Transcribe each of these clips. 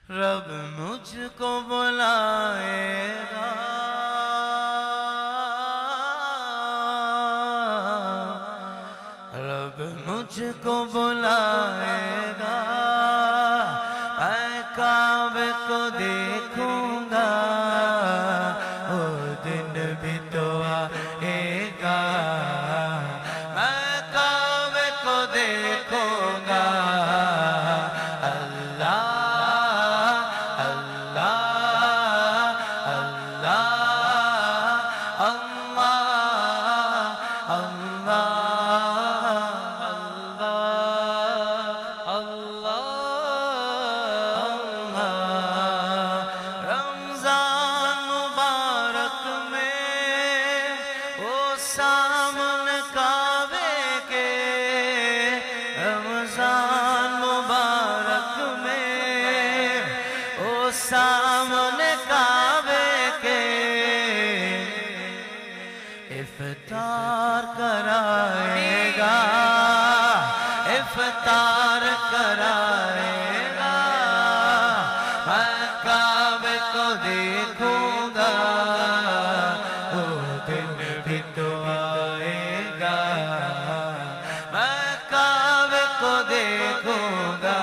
रब मुझको बुलाएगा, रब मुझको बुलाएगा, मैं काबे को देखूंगा, वो दिन भी तो आएगा, मैं काबे को देखूंगा। सामने काबे के इफ्तार कराएगा, इफ्तार कराएगा, मैं काबे को देखूंगा, वो दिन भी तो आएगा, मैं काबे को देखूंगा।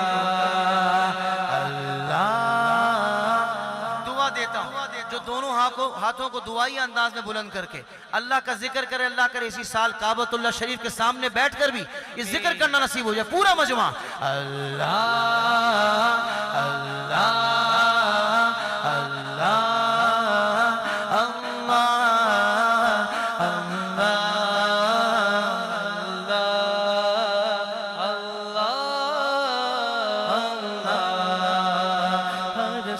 जो दोनों हाथों को दुआई अंदाज में बुलंद करके अल्लाह का जिक्र करे, अल्लाह करे इसी साल काबतुल्लाह शरीफ के सामने बैठकर भी ये जिक्र करना नसीब हो जाए। पूरा मजमा अल्लाह अल्लाह अल्लाह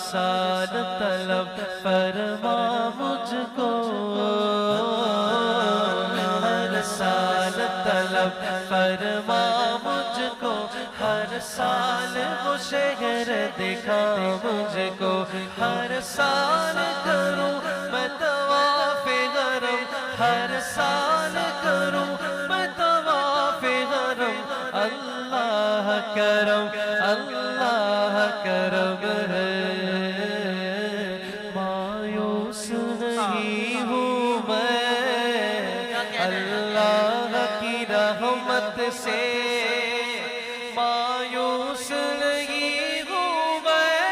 साल तलब फरमा मुझको, हर साल तलब फरमा मुझको, हर साल वो शहर दिखा मुझको, हर साल करूं मैं तवाफ़े हरम, हर साल करूं मैं तवाफ़े हरम, अल्लाह करम अल्लाह करम है। से मायूस नहीं हूँ मैं,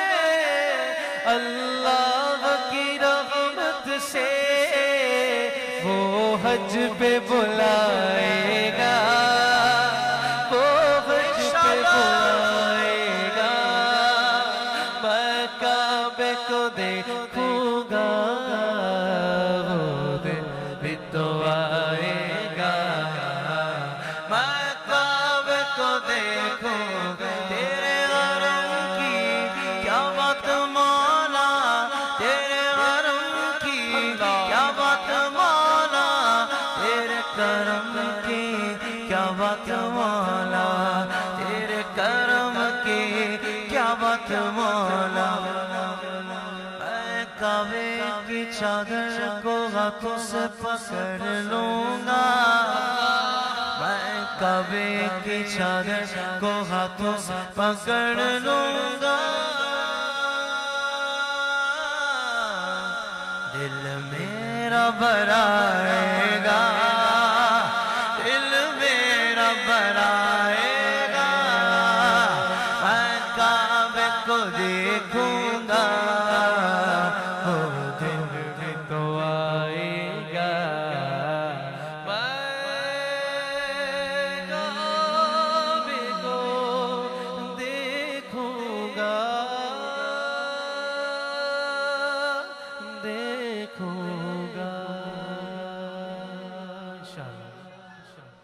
अल्लाह की रहमत से वो हज पे बुलाएगा, वो हज पे बुलाएगा, मैं काबे को देखूंगा, वो दिन भी तो आएगा, मैं काबे को देखूंगा। तेरे हरम की क्या बात मौला, तेरे हरम की क्या बात मौला, तेरे करम की क्या बात मौला, तेरे करम की क्या बात मौला। मैं काबे की चादर को हाथों से पकड़ लूंगा, काबे की चादर को हाथों से पकड़ लूंगा, दिल मेरा भराएगा, दिल मेरा भराएगा, मैं काबे को देखूंगा, वो दिन भी तो आएगा, देखूंगा।